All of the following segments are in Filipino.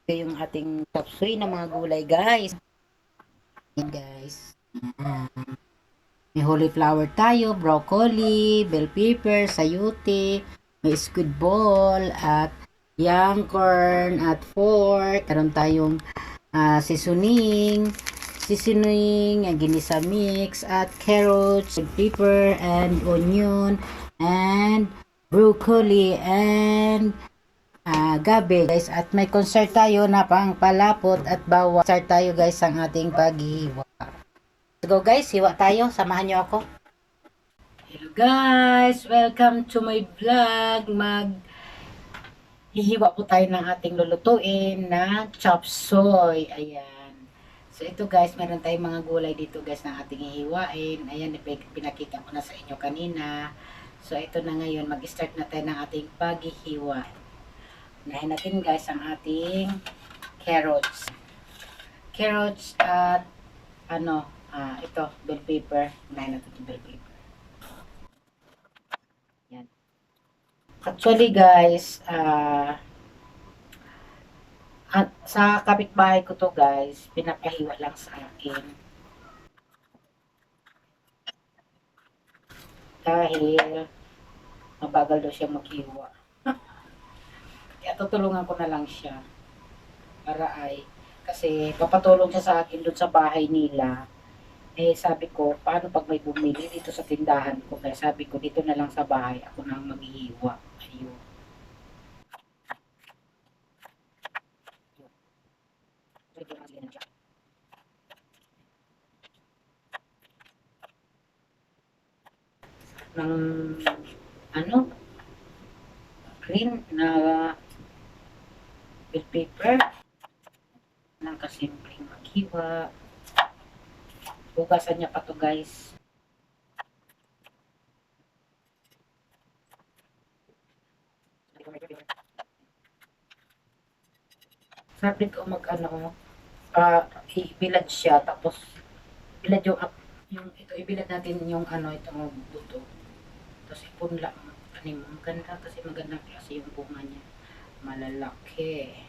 Ito yung ating chop suey na mga gulay, guys. Yan, guys. May cauliflower tayo, broccoli, bell pepper, sayote, may squid ball, at young corn, at fork. Meron tayong seasoning, ginisa mix, at carrots, pepper, and onion, and broccoli, and gabi, guys. At may concert tayo na pang palapot at bawang. Start tayo, guys, ang ating paghihiwa. Let's go, guys. Hiwa tayo. Samahan nyo ako. Hello, guys. Welcome to my vlog. Hihiwa po tayo ng ating lulutuin na chop suey. Ayan. So, ito, guys. Meron tayong mga gulay dito, guys, na ating hihiwain. Ayan, pinakita ko na sa inyo kanina. So, ito na ngayon. Mag-start na tayo ng ating paghihiwa. Unahin natin, guys, ang ating carrots. Carrots at ito, bell pepper. Unahin natin yung bell pepper. Yan. Actually, guys, sa kapitbahay ko to, guys, pinapahiwa lang sa akin. Dahil mabagal daw siya maghiwa. Kaya tutulungan ko na lang siya. Para kasi papatulong siya sa akin doon sa bahay nila. Eh, sabi ko, paano pag may bumili dito sa tindahan ko? Kaya sabi ko, dito na lang sa bahay, ako na ang maghihiwa. Ayun. Ng, ano, green na bell pepper. Nang kasimpleng maghiwa. Bukasan niya pa to, guys. Sabi ko ibilad siya, tapos bilad yung ito, ibilad natin yung itong buto. Tapos ipunla mo, tanim mo. Maganda kasi magandang klase yung bunga niya. Malalaki.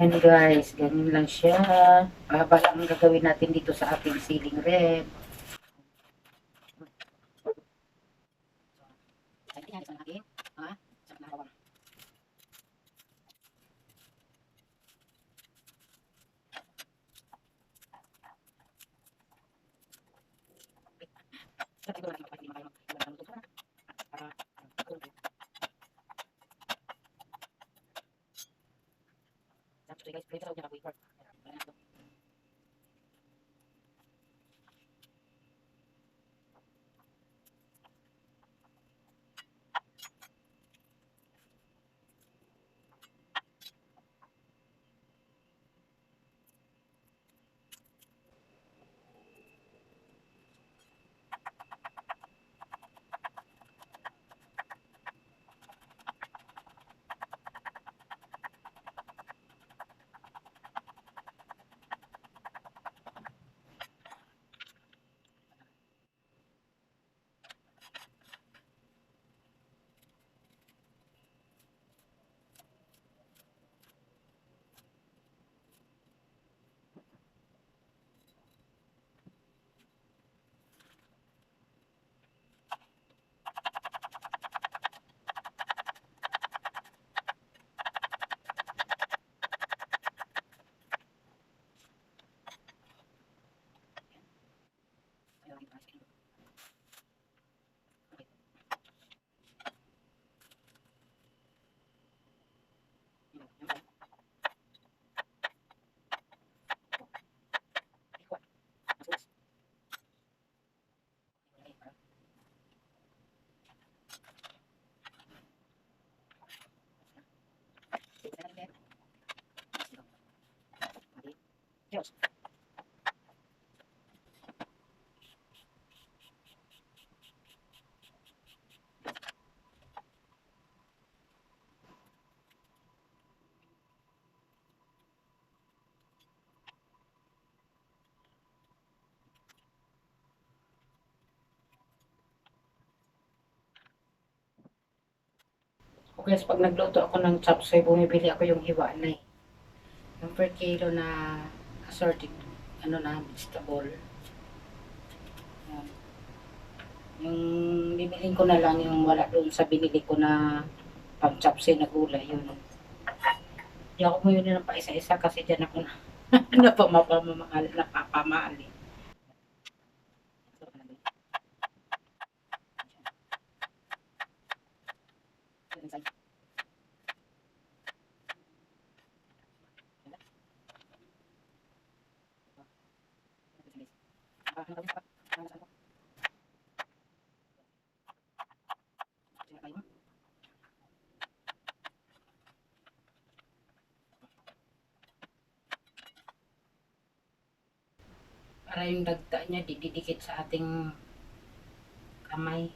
And guys, ganyan lang siya. Mahaba lang ang gagawin natin dito sa ating ceiling rep. Yes. Guys, pag nagluto ako ng chop suey, bumibili ako yung hiwa na eh. Yung per kilo na assorted, ano na, vegetable. Yan. Yung bibilin ko na lang yung wala doon sa binili ko na pang chop suey na gulay, yun. Hindi ako bumili ng pa isa-isa kasi dyan ako na napapamahal eh. Para yung dagta niya didikit sa ating kamay.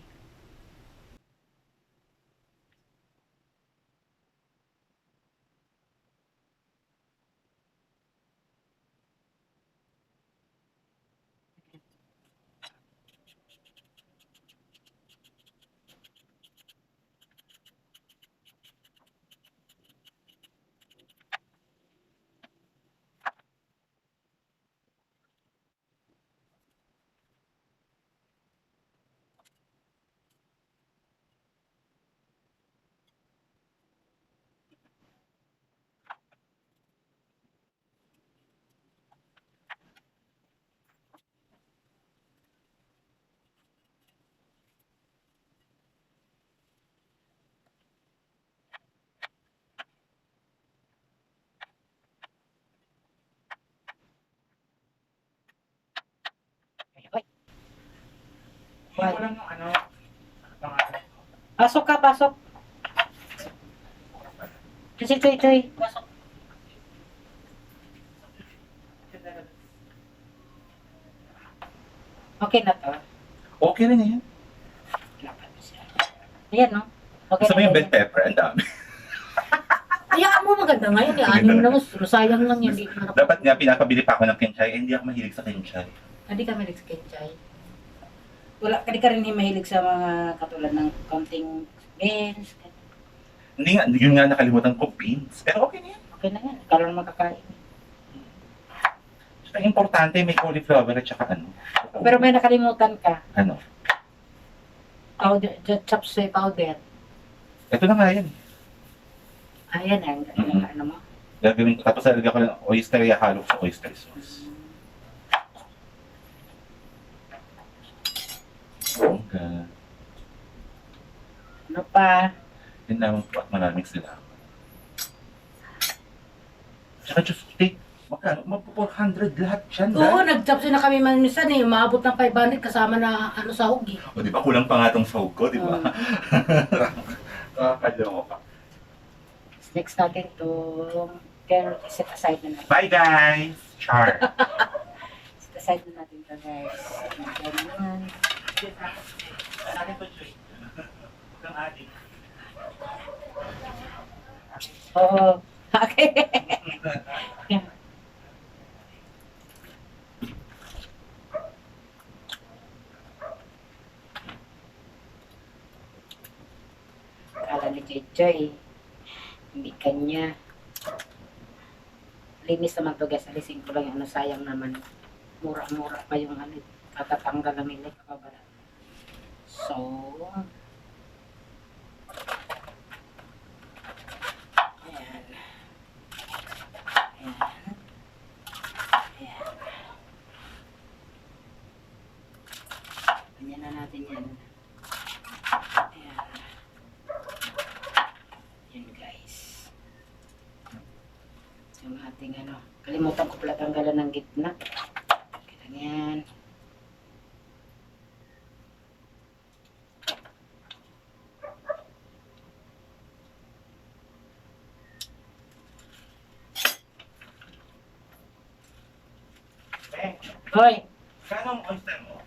Hindi ko lang yung ano, pangalan. Pasok ka, pasok. Kasi Choy, pasok. Okay na to. Okay rin yan. Ayan, no? Okay Gusto mo na yung to. bell pepper? Ang dami. Hayaan mo, maganda nga yun. Anim naman, sayang lang yan. Dapat nga, pinapabili pa ako ng kinchay. Eh, hindi ako mahilig sa kinchay. Hindi ka mahilig sa kenchay. Wala, hindi ka rin mahilig sa mga katulad ng counting beans. Hindi nga, yun nga nakalimutan ko, beans. Pero okay na yan. Okay na yan. Ikaw lang makakain. Ang importante, may cauliflower at saka ano. Pero may nakalimutan ka. Ano? Powder, chop suey powder. Ito na nga yan. Ayan, ano mo. Gagawin ko. Tapos lalagyan ko ng oyster, halo sa oyster sauce. Okay. Ano pa? Yun naman po at maraming sila. Tsaka just take, magkano? Mag-400 lahat dyan. Oo, nag-chop suey na kami minsan eh. Umabot ng 500 kasama na ano sahog eh. O di ba, kulang pa nga tong sahog ko, di ba? Kakaloka. Next natin to set aside na natin. Bye guys! Char! Set aside na natin to guys. Ganyan. Sa akin to, Joy. Ang adik. Oo. Okay. Kala ni Joy. Hindi kanya. Linis naman to guys. Alisin ko lang yung ano, sayang naman. Mura-mura pa yung ano. Katatanggal na nila. Kakabala. So, ayan. Ayan. Ayan. Ganyan na natin yan. Ayan. Yan guys. Yung ating ano. Kalimutan ko pala tanggalan ng gitna. Ganyan. Hoy, Kano ang oyster mo?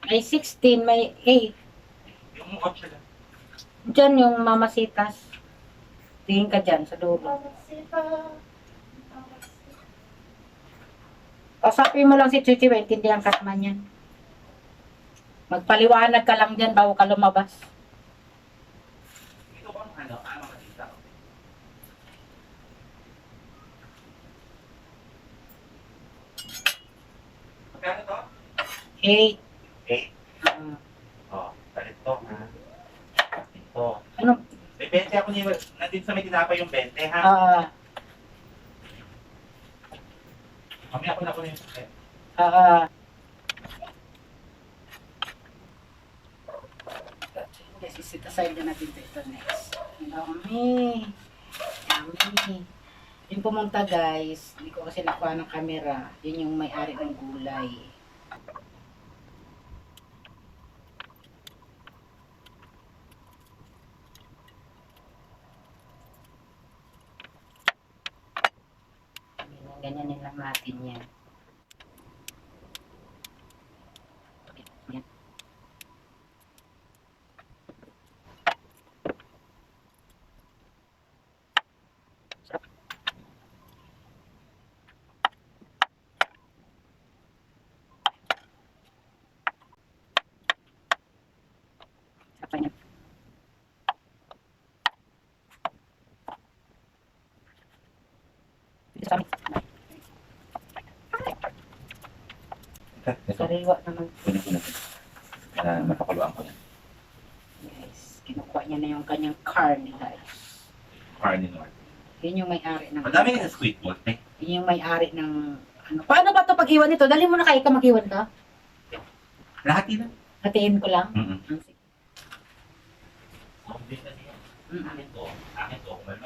may 16, may 8. Yung 8 lang. Diyan yung mamasitas. Tingin ka dyan sa dulo. Kausapin mo lang si Chichi, maintindihan ka naman yan. Magpaliwanag ka lang dyan bago ka lumabas. Ito 8. Okay? Ah, Oh, ganito ha. Ito. ano? May 20 ako niya. Nandito sa may tinapay yung 20 ha. Ah, Mamaya ako na ko yung sakit. ah, Guys, isit aside na natin ito next. Ang dami. Dami. Yung pumunta guys, hindi ko kasi nakuha ng camera. Yun yung may-ari ng gulay. Ganyan lang natin yan. Yan. Apa yan? Dito sa amin. Ito. Sariwa naman. Kunin ko na ito. Mapakuluan ko yan. Guys, kinukuha niya na yung kanyang carne guys. Carne North. Yun yung may-ari ng... Madami nga sa squid ball, eh. Yun yung may-ari ng... Ano. Paano ba ito pag-iwan nito? Dali mo na kayo ka mag-iwan ka? Lahat yun. Hatiin ko lang. Mm-mm. Ah, sige. Zombie kasi yan. Mm. Akin to. Akin to. Kung may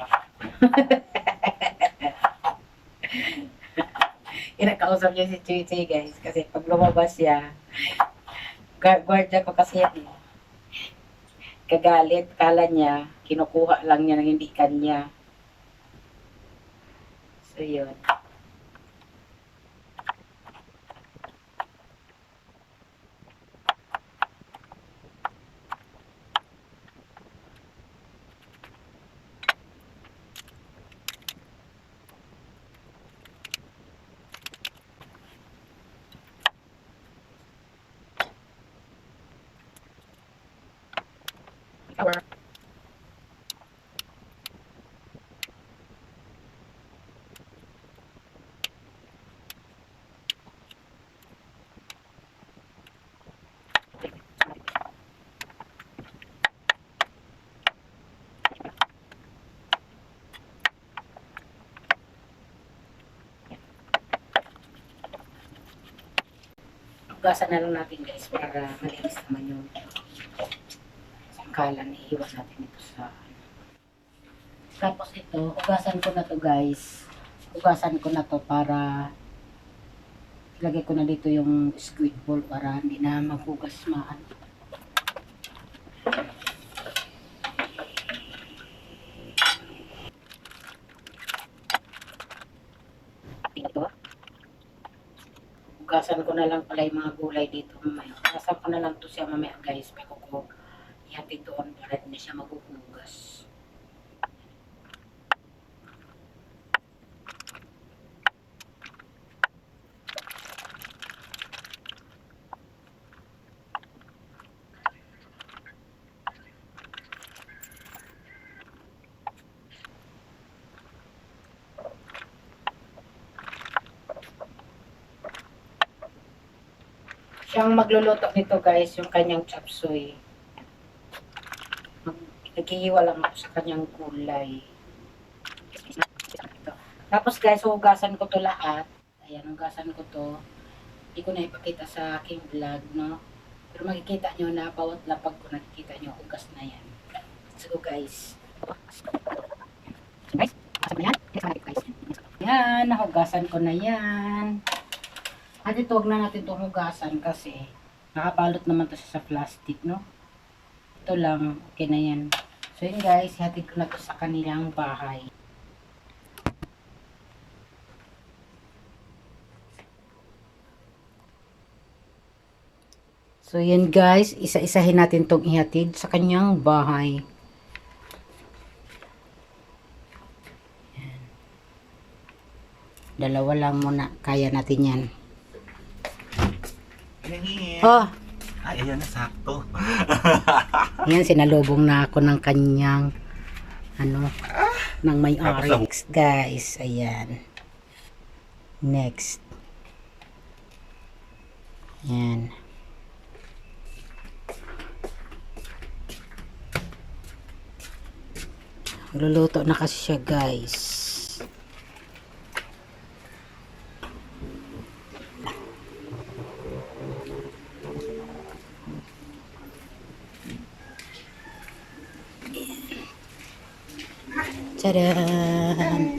Kinakausap niya si Chuy guys. Kasi pag lumabas siya, guardia ko kasi yan eh. Kagalit, kala niya, kinukuha lang niya ng hindi kanya. So yun. Our Hugasan na lang natin guys para malinis naman yung sangkalan. Iiwan natin ito sa... Tapos ito, hugasan ko na to guys. Hugasan ko na to para ilagay ko na dito yung squid ball para hindi na maghugas maan. Ito. Hugasan ko na lang pala yung mga gulay dito mamaya. Hugasan ko na lang to siya mamaya guys. Pero ko ihatid doon para hindi siya maghuhugas. Siyang magluluto nito guys, yung kanyang chop suey. Naghihiwa lang ako sa kanyang gulay. Tapos guys, hugasan ko to lahat. Ayan, hugasan ko to. Hindi ko na ipakita sa aking vlog, no? Pero makikita nyo na bawat lapag ko nakikita nyo, hugas na yan. So guys. Guys, hugasan mo yan. Yan, nahugasan ko na yan. At ito, huwag na natin itong hugasan kasi nakabalot naman to sa plastic, no? Ito lang, okay na yan. So yun guys, hatid ko na to sa kanilang bahay. So yan guys, isa-isahin natin itong ihatid sa kanyang bahay. Yan. Dalawa lang muna, kaya natin yan. Oh, ay, ayan na, sakto. yan, sinalubong na ako ng kanyang ano, ng may-ari. Next, guys, ayan. Next. Yan. Luluto na kasi siya, guys. Tadaan!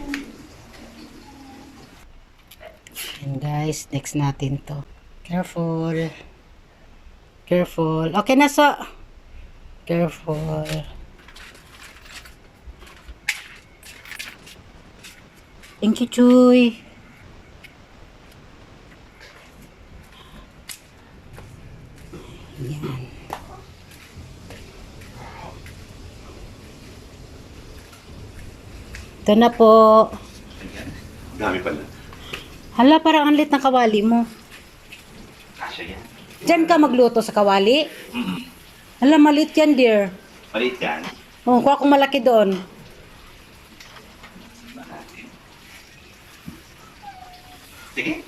And guys, next natin to. Careful. Careful. Okay na, so. Careful. Thank you, Chuy. Yan. Ito na po. Dami pala. Hala, parang ang lit ng kawali mo. Kasya yan. Diyan ka magluto sa kawali? Hala, malit yan, dear. Maliit yan. Oh, kuha kong malaki doon. Sige.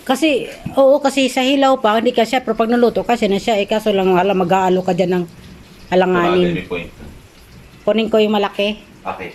Kasi, oo, kasi sa hilaw pa, hindi ka siya, pero pag naluto kasi na siya, kaso lang, hala, mag-aalo ka dyan ng Sabagay, alanganin. may point. Kunin ko yung malaki. Okay.